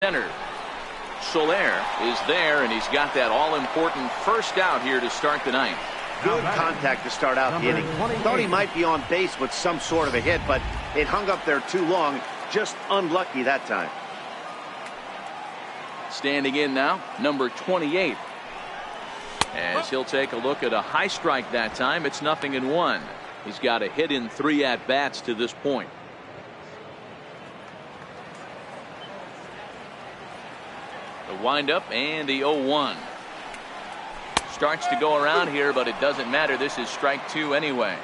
Center. Soler is there, and he's got that all-important first out here to start the ninth. Good contact to start out the inning. Thought he might be on base with some sort of a hit, but it hung up there too long. Just unlucky that time. Standing in now, number 28. As he'll take a look at a high strike that time. It's 0-1. He's got a hit in 3 at-bats to this point. The windup and the 0-1. Starts to go around here, but it doesn't matter. This is strike 2 anyway.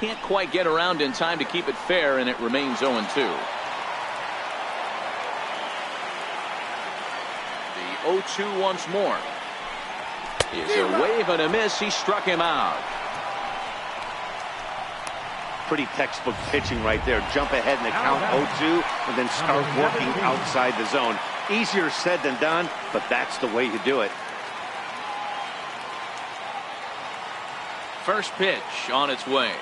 Can't quite get around in time to keep it fair, and it remains 0-2. The 0-2 once more. Is a wave and a miss. He struck him out. Pretty textbook pitching right there. Jump ahead in the count 0-2 and then start working outside the zone. Easier said than done, but that's the way to do it. First pitch on its way.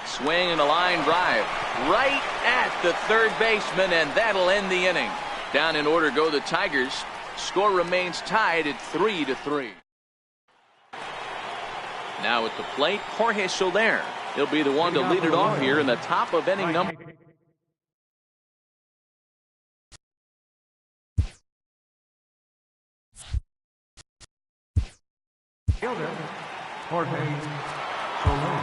Swing and a line drive right at the third baseman, and that'll end the inning. Down in order go the Tigers. Score remains tied at 3-3. Now at the plate, Jorge Soler. He'll be the one to lead it off here in the top of inning number. Jorge Soler.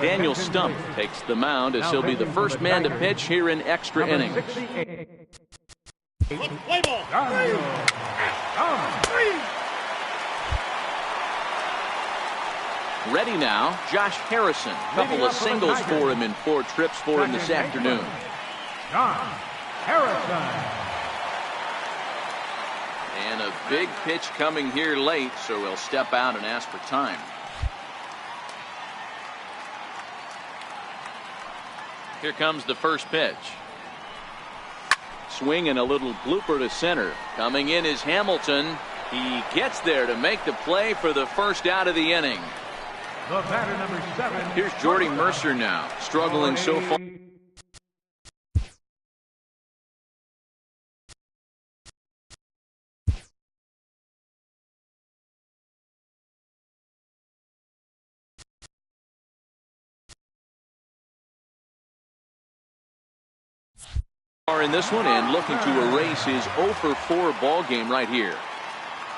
Daniel Stump takes the mound as he'll be the first man to pitch here in extra innings. Play ball. Ready now, Josh Harrison. Couple of singles for him in 4 trips for him this afternoon. Josh Harrison. And a big pitch coming here late, so he'll step out and ask for time. Here comes the first pitch. Swing and a little blooper to center. Coming in is Hamilton. He gets there to make the play for the first out of the inning. The batter, number 7. Here's Jordy Mercer now, struggling so far. In this one, and looking to erase his 0-for-4 ball game right here.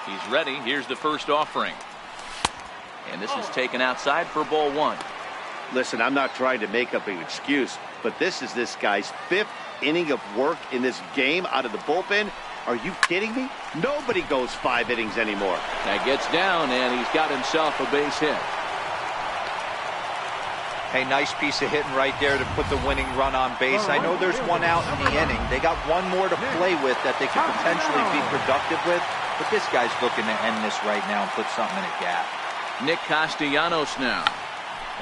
He's ready. Here's the first offering, and this is taken outside for ball 1. Listen, I'm not trying to make up an excuse, but this is this guy's 5th inning of work in this game out of the bullpen. Are you kidding me? Nobody goes 5 innings anymore. That gets down, and he's got himself a base hit. A nice piece of hitting right there to put the winning run on base. I know there's 1 out in the inning. They got 1 more to play with that they could potentially be productive with. But this guy's looking to end this right now and put something in a gap. Nick Castellanos now.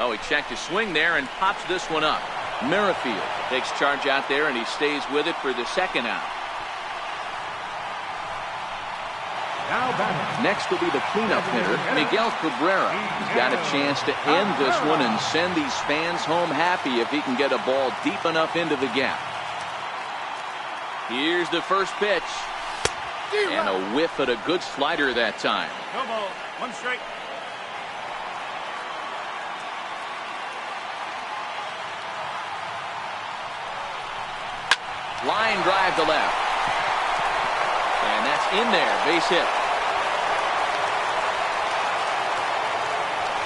Oh, he checked his swing there and pops this one up. Merrifield takes charge out there, and he stays with it for the second out. Next will be the cleanup hitter, Miguel Cabrera. He's got a chance to end this one and send these fans home happy if he can get a ball deep enough into the gap. Here's the first pitch. And a whiff at a good slider that time. No ball. 1 strike. Line drive to left. And that's in there. Base hit.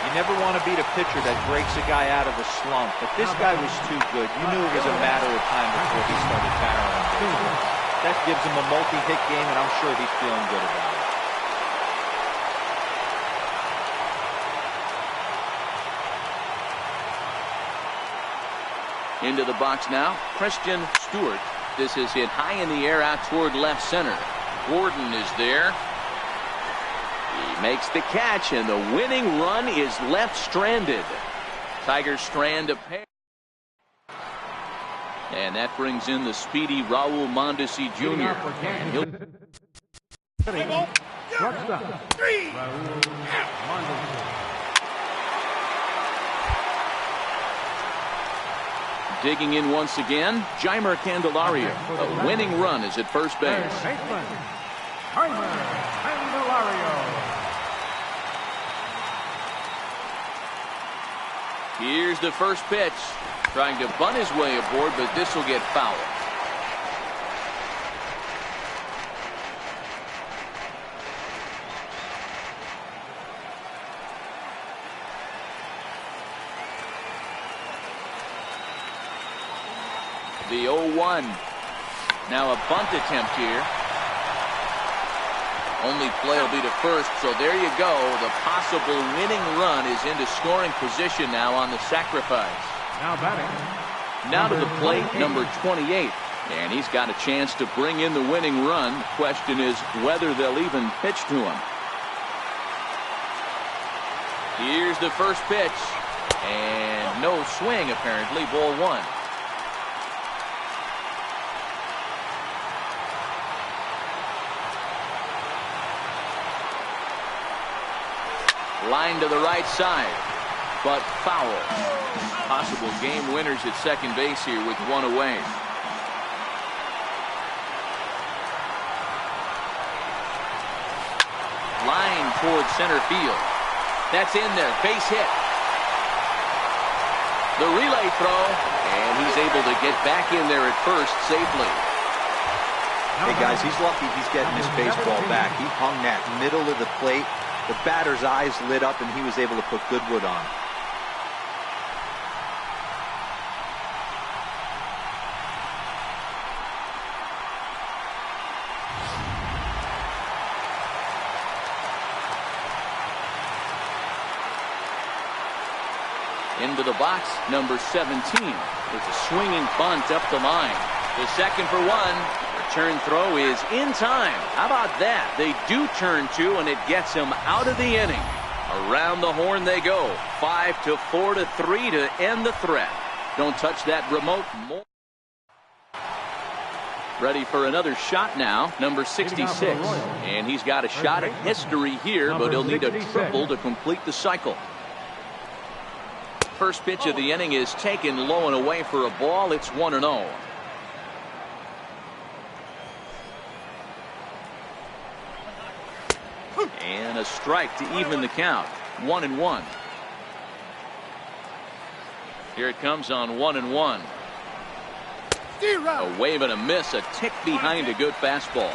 You never want to beat a pitcher that breaks a guy out of a slump, but this guy was too good. You knew it was a matter of time before he started barreling. That gives him a multi-hit game, and I'm sure he's feeling good about it. Into the box now, Christian Stewart. This is hit high in the air out toward left center. Gordon is there. He makes the catch, and the winning run is left stranded. Tigers strand a pair. And that brings in the speedy Raul Mondesi Jr. And he'll Shortstop, Raul Mondesi. digging in once again, Jeimer Candelario. A winning run is at first base. Baseman, Jeimer Candelario. Here's the first pitch. Trying to bunt his way aboard, but this will get foul. The 0-1. Now a bunt attempt here. Only play will be to first, so there you go. The possible winning run is into scoring position now on the sacrifice. Now batting. Now to the plate, number 28. And he's got a chance to bring in the winning run. The question is whether they'll even pitch to him. Here's the first pitch. And no swing, apparently. Ball one. Line to the right side, but foul. Possible game winners at second base here with one away. Line towards center field. That's in there. Base hit. The relay throw, and he's able to get back in there at first safely. Hey guys, he's lucky he's getting this baseball back. He hung that middle of the plate. The batter's eyes lit up, and he was able to put good wood on. Into the box, number 17. There's a swinging bunt up the line. The second for one. Return throw is in time. How about that? They do turn two, and it gets him out of the inning. Around the horn they go. 5-4-3 to end the threat. Don't touch that remote. More. Ready for another shot now, number 66. And he's got a shot at history here, but he'll need a triple to complete the cycle. First pitch of the inning is taken low and away for a ball. It's 1-0. And a strike to even the count. 1-1. Here it comes on 1-1. A wave and a miss, a tick behind a good fastball.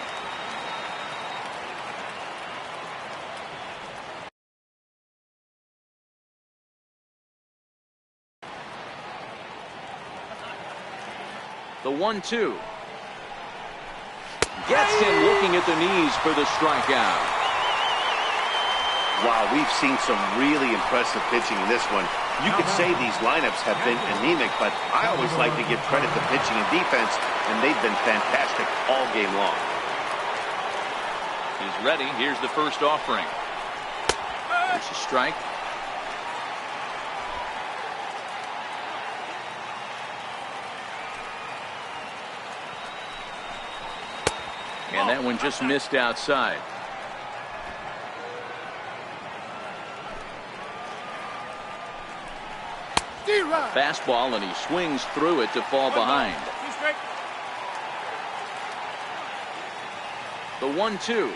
The 1-2. Gets him looking at the knees for the strikeout. Wow, we've seen some really impressive pitching in this one. You could say these lineups have been anemic, but I always like to give credit to pitching and defense, and they've been fantastic all game long. He's ready. Here's the first offering. There's a strike. And that one just missed outside. Fastball, and he swings through it to fall behind. The 1-2.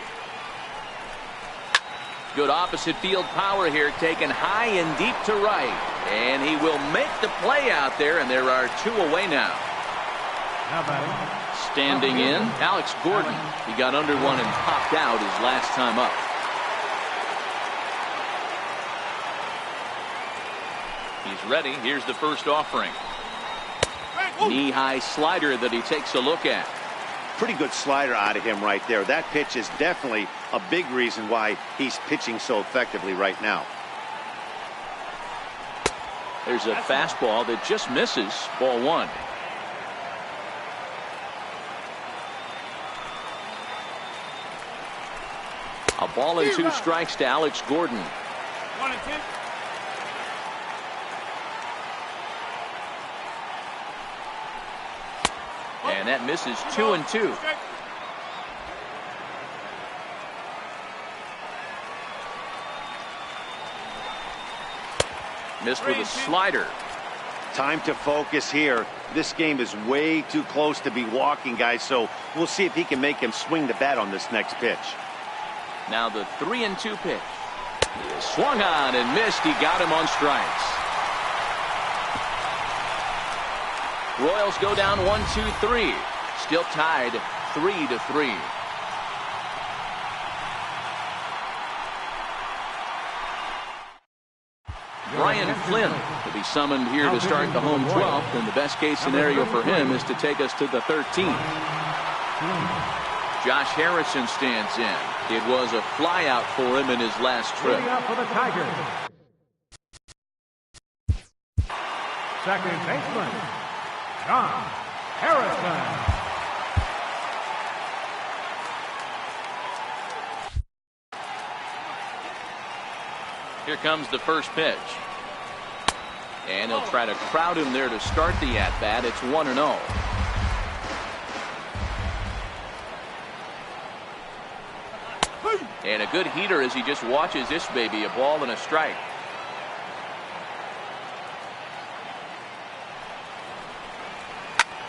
Good opposite field power here, taken high and deep to right. And he will make the play out there, and there are two away now. Standing in, Alex Gordon. He got under one and popped out his last time up. He's ready. Here's the first offering. Knee-high slider that he takes a look at. Pretty good slider out of him right there. That pitch is definitely a big reason why he's pitching so effectively right now. There's a fastball that just misses. Ball one. A ball and two strikes to Alex Gordon. 1-2. And that misses 2-2. Missed with a slider. Time to focus here. This game is way too close to be walking, guys, so we'll see if he can make him swing the bat on this next pitch. Now the 3-2 pitch. He swung on and missed. He got him on strikes. Royals go down 1-2-3. Still tied 3-3. Brian Flynn will be summoned here to start the home 12th, and the best case scenario for him is to take us to the 13th. Josh Harrison stands in. It was a flyout for him in his last trip. For the Tigers. Second baseman, John Harrison. Here comes the first pitch. And he'll try to crowd him there to start the at-bat. It's 1-0. And a good heater as he just watches this baby. A ball and a strike.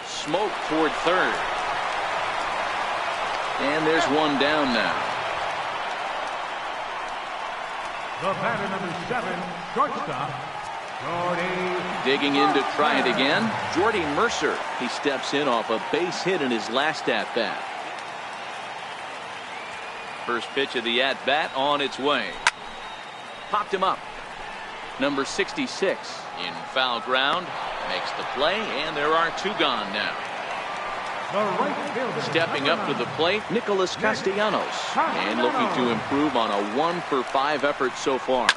Smoke toward third. And there's one down now. The batter, number 7, shortstop, Jordy. Digging in to try it again. Jordy Mercer. He steps in off a base hit in his last at-bat. First pitch of the at-bat on its way. Popped him up. Number 66 in foul ground. Makes the play, and there are two gone now. The right fielder, Stepping up to the plate, Nicholas Castellanos, and looking to improve on a 1-for-5 effort so far.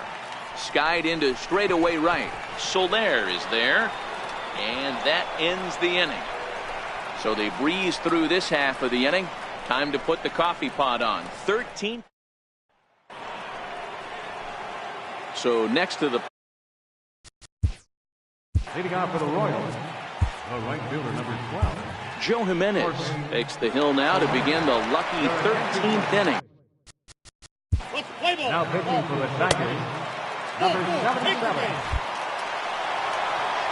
Skied into straightaway right. Soler is there, and that ends the inning. So they breeze through this half of the inning. Time to put the coffee pot on. 13. So next to the leading off for the Royals, the right fielder, number 12. Joe Jimenez takes the hill now to begin the lucky 13th inning. Now pitching for the Tigers, number 77.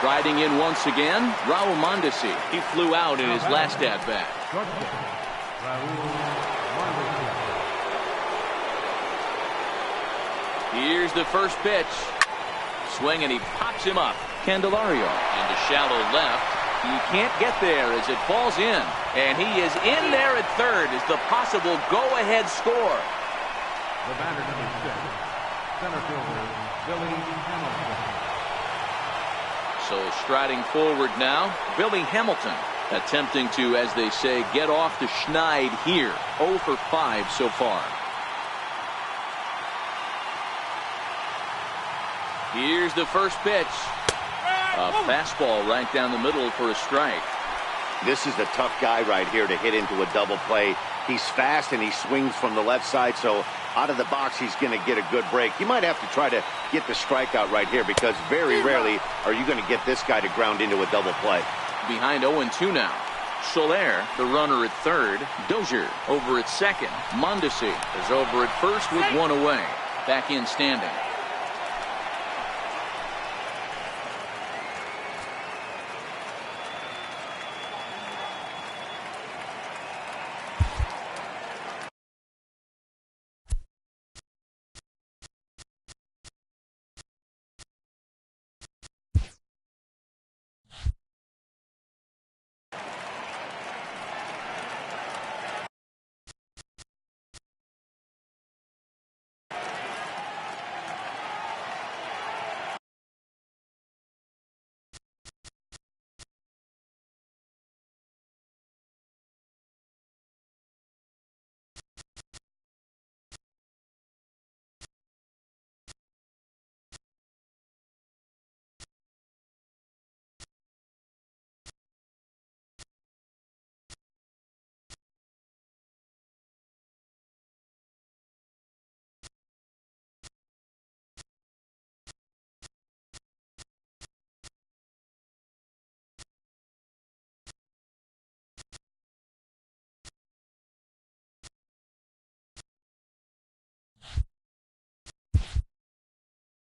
Riding in once again, Raul Mondesi. He flew out in his last at-bat. Here's the first pitch. Swing, and he pops him up. Candelario into shallow left. He can't get there as it falls in. And he is in there at third as the possible go-ahead score. The batter, number 6, center fielder, Billy Hamilton. So striding forward now, Billy Hamilton attempting to, as they say, get off the schneid here. 0 for 5 so far. Here's the first pitch. A fastball right down the middle for a strike. This is the tough guy right here to hit into a double play. He's fast and he swings from the left side, so out of the box he's going to get a good break. You might have to try to get the strikeout right here because very rarely are you going to get this guy to ground into a double play. Behind 0-2 now. Soler, the runner at third. Dozier over at second. Mondesi is over at first with one away. Back in standing.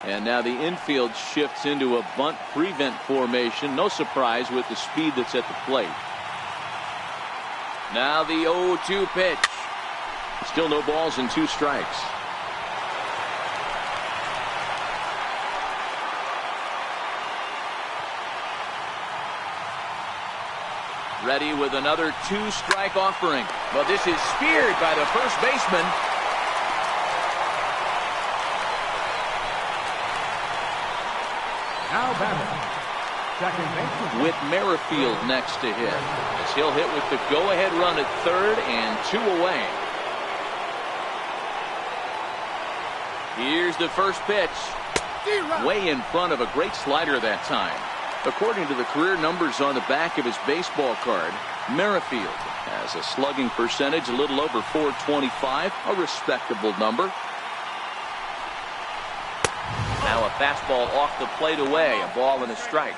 And now the infield shifts into a bunt prevent formation. No surprise with the speed that's at the plate. Now the 0-2 pitch. Still no balls and 2 strikes. Ready with another 2-strike offering. But this is speared by the first baseman. Now batting, second baseman. With Merrifield next to hit, as he'll hit with the go-ahead run at third and 2 away. Here's the first pitch. Way in front of a great slider that time. According to the career numbers on the back of his baseball card, Merrifield has a slugging percentage a little over .425, a respectable number. Now a fastball off the plate away, a ball and a strike.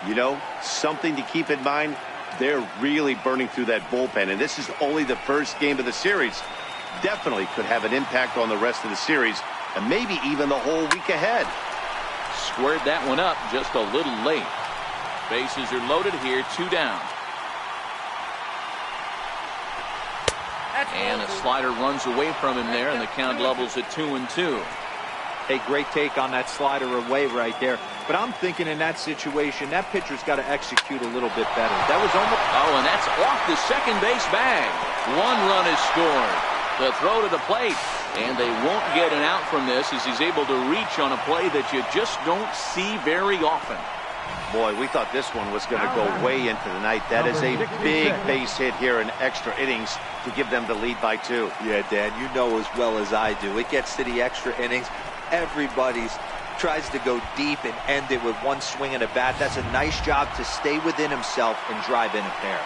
You know, something to keep in mind, they're really burning through that bullpen, and this is only the first game of the series. Definitely could have an impact on the rest of the series, and maybe even the whole week ahead. Squared that one up just a little late. Bases are loaded here, 2 down. And a slider runs away from him there, and the count levels at 2-2. A great take on that slider away right there. But I'm thinking in that situation, that pitcher's got to execute a little bit better. That was almost... Oh, and that's off the second base bag. 1 run is scored. The throw to the plate. And they won't get an out from this as he's able to reach on a play that you just don't see very often. Boy, we thought this one was going to go way into the night. That is a big base hit here in extra innings to give them the lead by 2. Yeah, Dan, you know as well as I do. It gets to the extra innings. Everybody's tries to go deep and end it with 1 swing and a bat. That's a nice job to stay within himself and drive in a pair.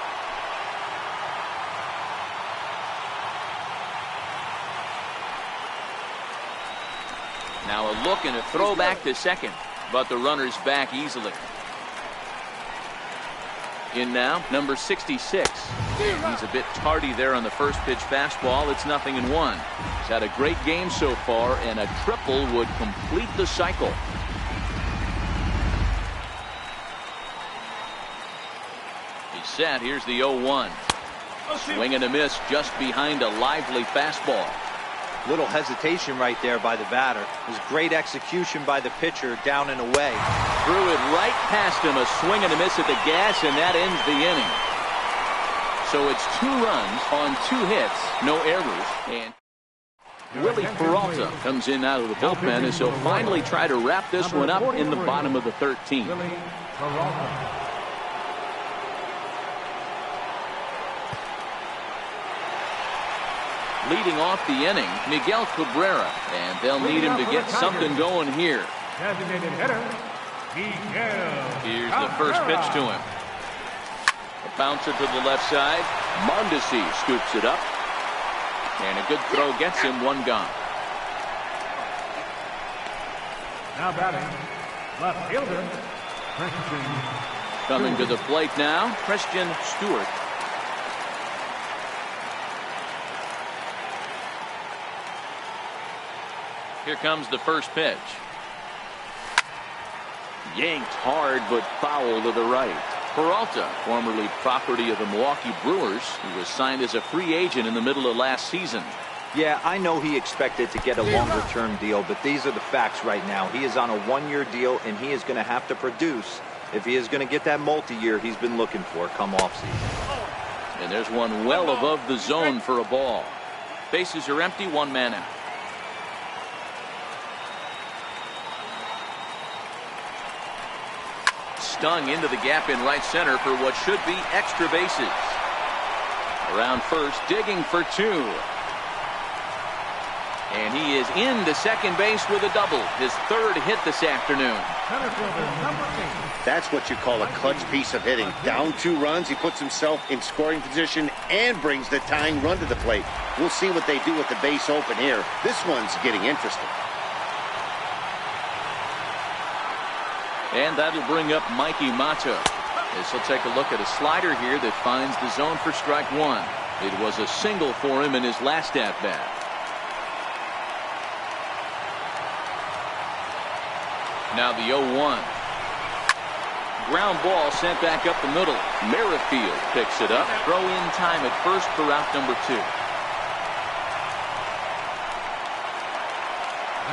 Now a look and a throw back to second, but the runner's back easily. In now, number 66. He's a bit tardy there on the first pitch fastball. It's 0-1. He's had a great game so far, and a triple would complete the cycle. He's set. Here's the 0-1. Swing and a miss just behind a lively fastball. Little hesitation right there by the batter. It was great execution by the pitcher, down and away. Threw it right past him, a swing and a miss at the gas, and that ends the inning. So it's 2 runs on 2 hits, no errors, and Willie Peralta comes in out of the bullpen as he'll finally try to wrap this one up in the bottom of the 13th. Willie Peralta. Leading off the inning, Miguel Cabrera, and they'll need him to get something going here. Designated hitter, Miguel. Here's the first pitch to him. A bouncer to the left side. Mondesi scoops it up. And a good throw gets him 1 gone. Now batting, left fielder, Christian. Coming to the plate now, Christian Stewart. Here comes the first pitch. Yanked hard but foul to the right. Peralta, formerly property of the Milwaukee Brewers, who was signed as a free agent in the middle of last season. Yeah, I know he expected to get a longer-term deal, but these are the facts right now. He is on a 1-year deal, and he is going to have to produce if he is going to get that multi-year he's been looking for come offseason. And there's one well above the zone for a ball. Bases are empty, 1 man out. Stung into the gap in right center for what should be extra bases. Around first, digging for 2. And he is into second base with a double. His 3rd hit this afternoon. That's what you call a clutch piece of hitting. Down 2 runs, he puts himself in scoring position and brings the tying run to the plate. We'll see what they do with the base open here. This one's getting interesting. And that'll bring up Mikey Mata as he'll take a look at a slider here that finds the zone for strike 1. It was a single for him in his last at bat. Now the 0-1. Ground ball sent back up the middle. Merrifield picks it up. Throw in time at first for route number 2.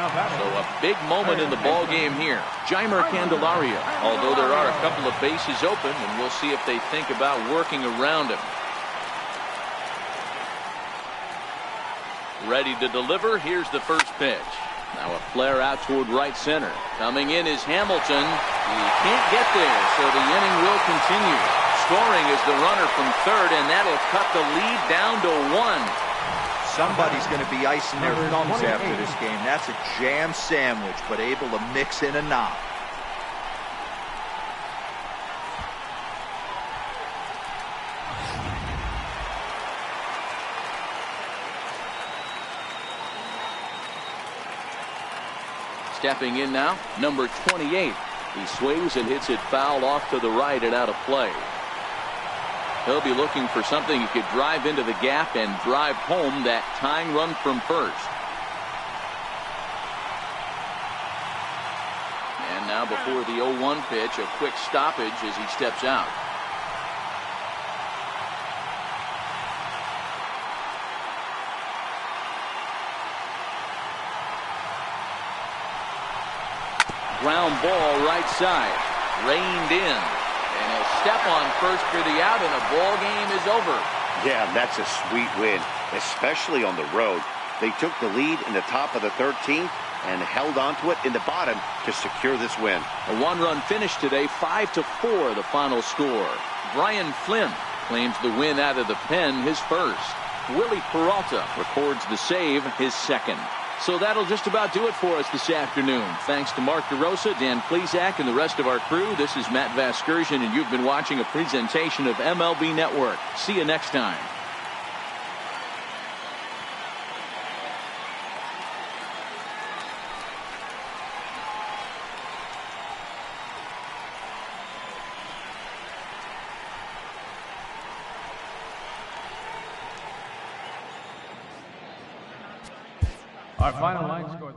So a big moment in the ball game here. Jeimer Candelario. Although there are a couple of bases open, and we'll see if they think about working around him. Ready to deliver. Here's the first pitch. Now a flare out toward right center. Coming in is Hamilton. He can't get there, so the inning will continue. Scoring is the runner from third, and that'll cut the lead down to 1. Somebody's going to be icing their thumbs after this game. That's a jam sandwich, but able to mix in a knock. Stepping in now, number 28. He swings and hits it foul off to the right and out of play. He'll be looking for something he could drive into the gap and drive home that tying run from first. And now before the 0-1 pitch, a quick stoppage as he steps out. Ground ball right side. Reined in. And he'll step on first for the out, and the ball game is over. Yeah, that's a sweet win, especially on the road. They took the lead in the top of the 13th and held onto it in the bottom to secure this win. A one-run finish today, 5-4 the final score. Brian Flynn claims the win out of the pen, his first. Willie Peralta records the save, his second. So that'll just about do it for us this afternoon. Thanks to Mark DeRosa, Dan Plesac, and the rest of our crew. This is Matt Vasgersian, and you've been watching a presentation of MLB Network. See you next time. Our final line score.